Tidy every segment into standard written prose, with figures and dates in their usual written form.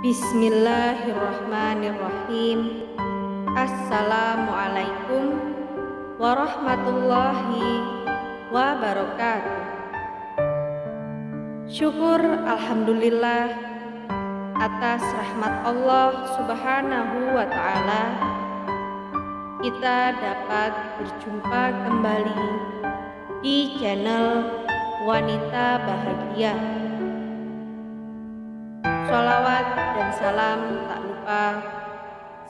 Bismillahirrahmanirrahim. Assalamualaikum warahmatullahi wabarakatuh. Syukur alhamdulillah atas rahmat Allah Subhanahu wa ta'ala, kita dapat berjumpa kembali di channel Wanita Bahagia. Sholawat dan salam tak lupa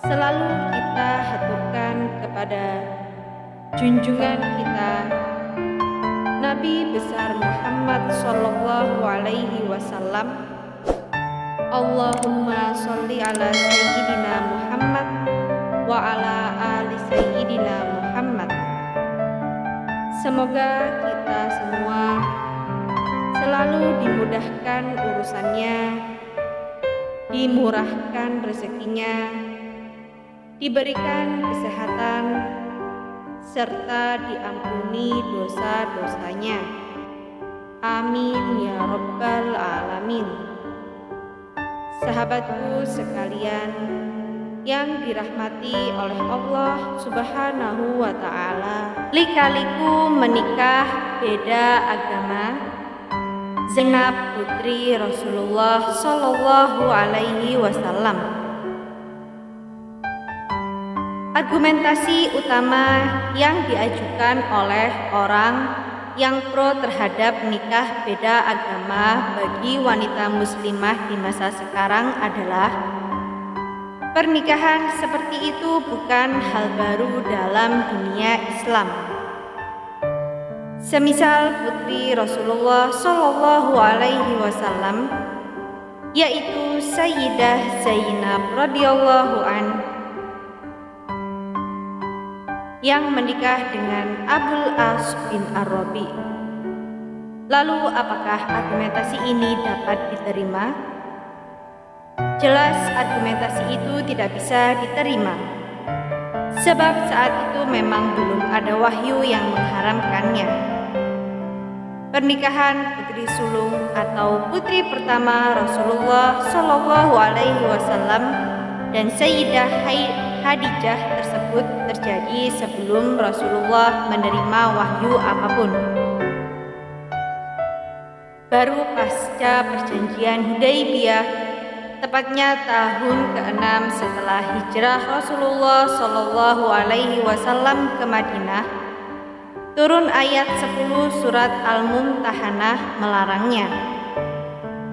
selalu kita haturkan kepada junjungan kita Nabi besar Muhammad sallallahu alaihi wasallam. Allahumma sholli ala sayyidina Muhammad wa ala ali sayyidina Muhammad. Semoga kita semua selalu dimudahkan urusannya, dimurahkan rezekinya, diberikan kesehatan, serta diampuni dosa-dosanya. Amin ya rabbal alamin. Sahabatku sekalian yang dirahmati oleh Allah Subhanahu wa ta'ala, lika-liku menikah beda agama Zainab putri Rasulullah Sallallahu Alaihi Wasallam. Argumentasi utama yang diajukan oleh orang yang pro terhadap nikah beda agama bagi wanita muslimah di masa sekarang adalah pernikahan seperti itu bukan hal baru dalam dunia Islam. Semisal putri Rasulullah Sallallahu Alaihi Wasallam, yaitu Sayyidah Zainab radhiyallahu an, yang menikah dengan Abul As bin Ar-Rabi. Lalu apakah argumentasi ini dapat diterima? Jelas argumentasi itu tidak bisa diterima, sebab saat itu memang belum ada wahyu yang mengharamkannya. Pernikahan putri sulung atau putri pertama Rasulullah Shallallahu Alaihi Wasallam dan Sayyidah Khadijah tersebut terjadi sebelum Rasulullah menerima wahyu apapun. Baru pasca perjanjian Hudaybiyah, tepatnya tahun ke-6 setelah hijrah Rasulullah Shallallahu Alaihi Wasallam ke Madinah, turun ayat 10 surat Al-Mumtahanah melarangnya.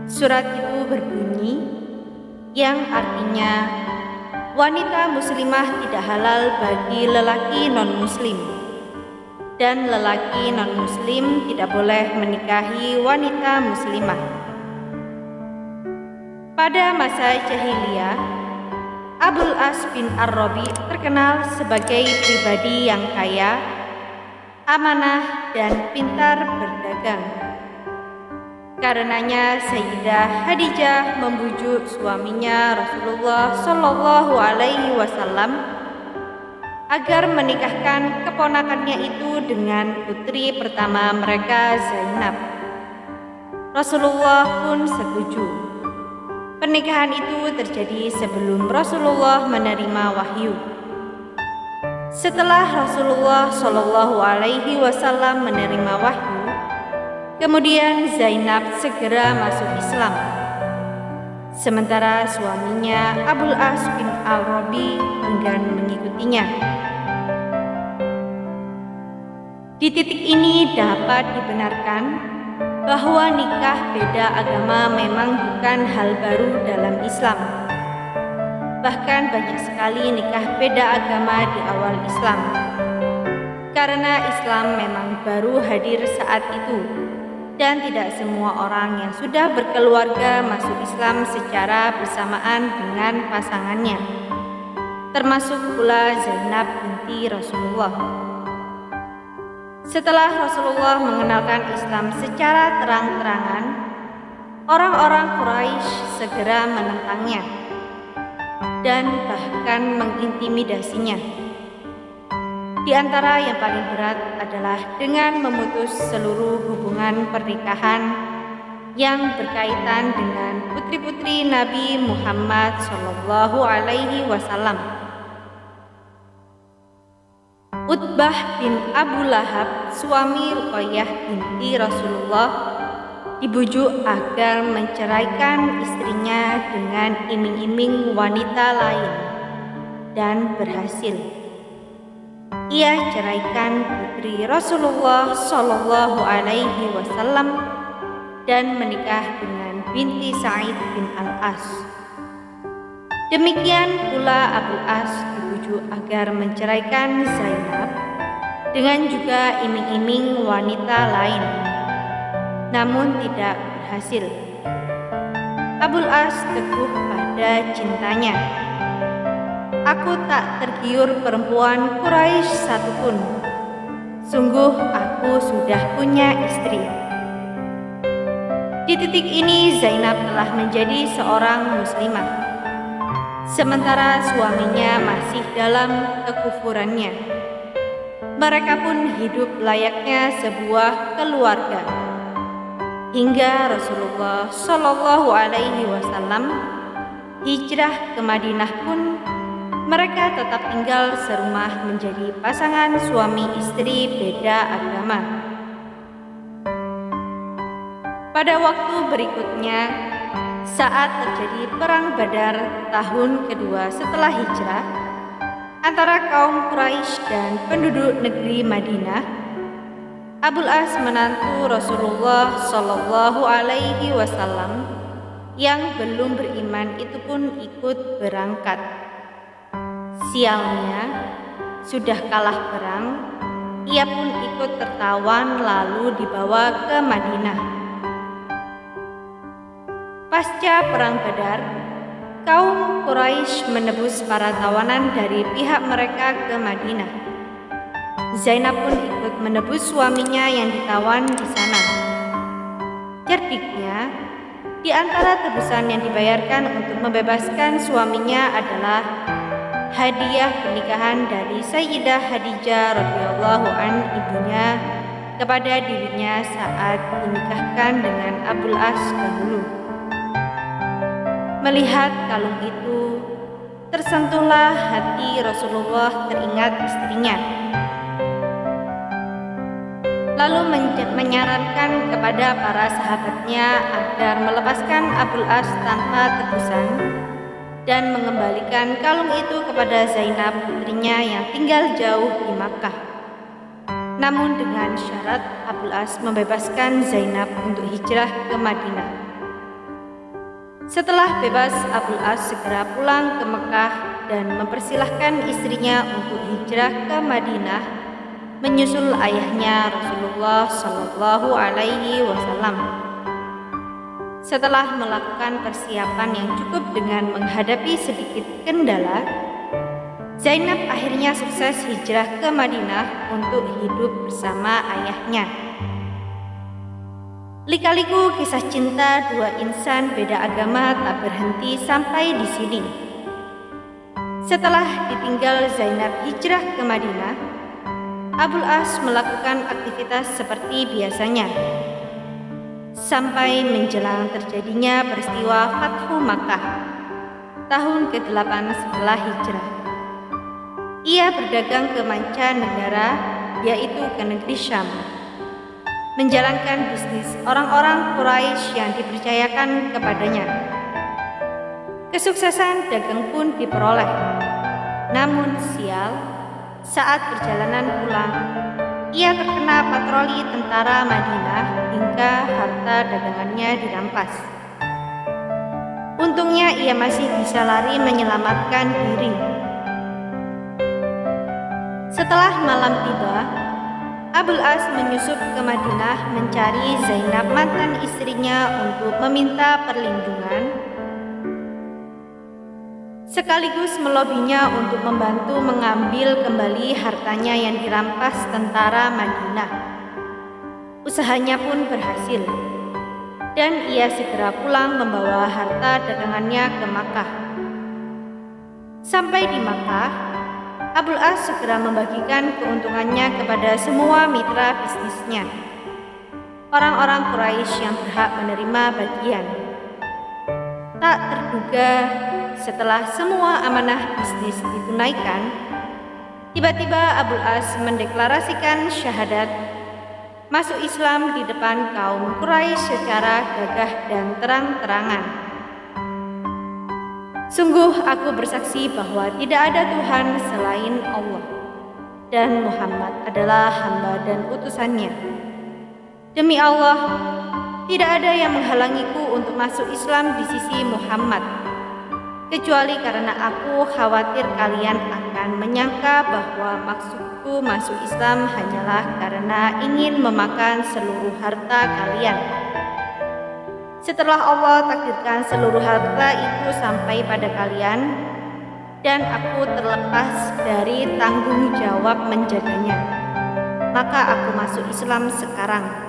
Surat itu berbunyi, yang artinya wanita muslimah tidak halal bagi lelaki non-muslim, dan lelaki non-muslim tidak boleh menikahi wanita muslimah. Pada masa jahiliyah, Abul As bin Ar-Rabi terkenal sebagai pribadi yang kaya, amanah, dan pintar berdagang. Karenanya Sayyidah Khadijah membujuk suaminya Rasulullah Shallallahu Alaihi Wasallam agar menikahkan keponakannya itu dengan putri pertama mereka, Zainab. Rasulullah pun setuju. Pernikahan itu terjadi sebelum Rasulullah menerima wahyu. Setelah Rasulullah Shallallahu Alaihi Wasallam menerima wahyu, kemudian Zainab segera masuk Islam, sementara suaminya Abul As bin Ar-Rabi enggan mengikutinya. Di titik ini dapat dibenarkan bahwa nikah beda agama memang bukan hal baru dalam Islam. Bahkan banyak sekali nikah beda agama di awal Islam, karena Islam memang baru hadir saat itu, dan tidak semua orang yang sudah berkeluarga masuk Islam secara bersamaan dengan pasangannya, termasuk pula Zainab binti Rasulullah. Setelah Rasulullah mengenalkan Islam secara terang-terangan, orang-orang Quraisy segera menentangnya dan bahkan mengintimidasinya. Di antara yang paling berat adalah dengan memutus seluruh hubungan pernikahan yang berkaitan dengan putri-putri Nabi Muhammad SAW. Utbah bin Abu Lahab, suami Ruqayyah binti Rasulullah, dibujuk agar menceraikan istrinya dengan iming-iming wanita lain dan berhasil. Ia ceraikan putri Rasulullah SAW dan menikah dengan binti Sa'id bin Al-As. Demikian pula Abu As dibujuk agar menceraikan Zainab dengan juga iming-iming wanita lain, namun tidak berhasil. Abul As teguh pada cintanya. Aku tak tergiur perempuan Quraisy satupun. Sungguh aku sudah punya istri. Di titik ini Zainab telah menjadi seorang muslimah, sementara suaminya masih dalam kekufurannya. Mereka pun hidup layaknya sebuah keluarga. Hingga Rasulullah SAW hijrah ke Madinah pun mereka tetap tinggal serumah menjadi pasangan suami istri beda agama. Pada waktu berikutnya, saat terjadi Perang Badar tahun kedua setelah hijrah antara kaum Quraisy dan penduduk negeri Madinah, Abul As menantu Rasulullah SAW yang belum beriman itu pun ikut berangkat. Sialnya, sudah kalah perang, ia pun ikut tertawan lalu dibawa ke Madinah. Pasca Perang Badar, kaum Quraisy menebus para tawanan dari pihak mereka ke Madinah. Zainab pun ikut menebus suaminya yang ditawan di sana. Cerdiknya, di antara tebusan yang dibayarkan untuk membebaskan suaminya adalah hadiah pernikahan dari Sayyidah Khadijah radhiyallahu an ibunya kepada dirinya saat dinikahkan dengan Abul As dahulu. Melihat kalung itu, tersentuhlah hati Rasulullah teringat istrinya. Lalu menyarankan kepada para sahabatnya agar melepaskan Abul As tanpa tebusan dan mengembalikan kalung itu kepada Zainab putrinya yang tinggal jauh di Makkah. Namun dengan syarat Abul As membebaskan Zainab untuk hijrah ke Madinah. Setelah bebas, Abul As segera pulang ke Mekah dan mempersilahkan istrinya untuk hijrah ke Madinah menyusul ayahnya Rasulullah SAW. Setelah melakukan persiapan yang cukup dengan menghadapi sedikit kendala, Zainab akhirnya sukses hijrah ke Madinah untuk hidup bersama ayahnya. Lika-liku kisah cinta dua insan beda agama tak berhenti sampai di sini. Setelah ditinggal Zainab hijrah ke Madinah, Abul As melakukan aktivitas seperti biasanya sampai menjelang terjadinya peristiwa Fathu Makkah tahun ke-8 setelah hijrah. Ia berdagang ke mancanegara, yaitu ke negeri Syam, menjalankan bisnis orang-orang Quraisy yang dipercayakan kepadanya. Kesuksesan dagang pun diperoleh. Namun sial, saat perjalanan pulang, ia terkena patroli tentara Madinah hingga harta dagangannya dirampas. Untungnya ia masih bisa lari menyelamatkan diri. Setelah malam tiba, Abul As menyusup ke Madinah mencari Zainab mantan istrinya untuk meminta perlindungan, sekaligus melobinya untuk membantu mengambil kembali hartanya yang dirampas tentara Madinah. Usahanya pun berhasil, dan ia segera pulang membawa harta dagangannya ke Makkah. Sampai di Makkah, Abul As segera membagikan keuntungannya kepada semua mitra bisnisnya. orang-orang Quraisy yang berhak menerima bagian. Tak terduga, setelah semua amanah bisnis ditunaikan, tiba-tiba Abul As mendeklarasikan syahadat masuk Islam di depan kaum Quraisy secara gagah dan terang-terangan. Sungguh aku bersaksi bahwa tidak ada Tuhan selain Allah, dan Muhammad adalah hamba dan utusannya. Demi Allah, tidak ada yang menghalangiku untuk masuk Islam di sisi Muhammad, kecuali karena aku khawatir kalian akan menyangka bahwa maksudku masuk Islam hanyalah karena ingin memakan seluruh harta kalian. Setelah Allah takdirkan seluruh harta itu sampai pada kalian, dan aku terlepas dari tanggung jawab menjaganya, maka aku masuk Islam sekarang.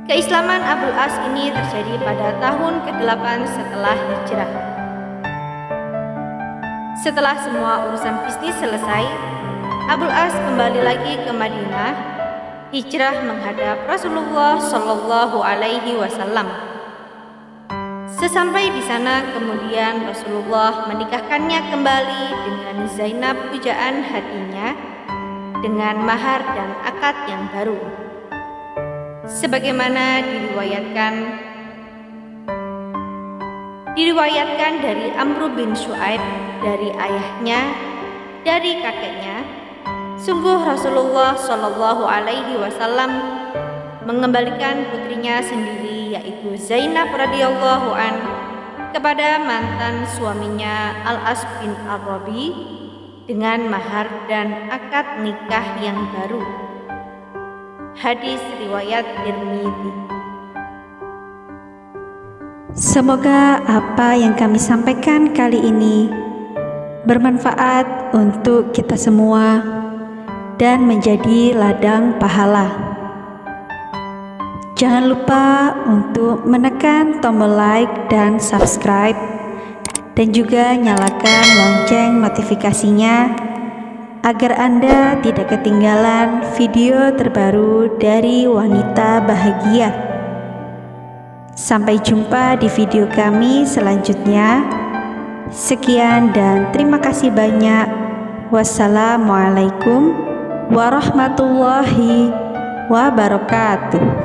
Keislaman Abul As ini terjadi pada tahun ke-8 setelah hijrah. Setelah semua urusan bisnis selesai, Abul As kembali lagi ke Madinah, hijrah menghadap Rasulullah Shallallahu Alaihi Wasallam. Sesampai di sana, kemudian Rasulullah menikahkannya kembali dengan Zainab pujaan hatinya dengan mahar dan akad yang baru. Sebagaimana diriwayatkan dari Amr bin Shu'aib dari ayahnya, dari kakeknya, sungguh Rasulullah Shallallahu Alaihi Wasallam mengembalikan putrinya sendiri, yaitu Zainab radhiyallahu an, kepada mantan suaminya Al-As bin Ar-Rabi dengan mahar dan akad nikah yang baru. Hadis riwayat Tirmidzi. Semoga apa yang kami sampaikan kali ini bermanfaat untuk kita semua dan menjadi ladang pahala. Jangan lupa untuk menekan tombol like dan subscribe, dan juga nyalakan lonceng notifikasinya agar Anda tidak ketinggalan video terbaru dari Wanita Bahagia. Sampai jumpa di video kami selanjutnya. Sekian dan terima kasih banyak. Wassalamualaikum warahmatullahi wabarakatuh.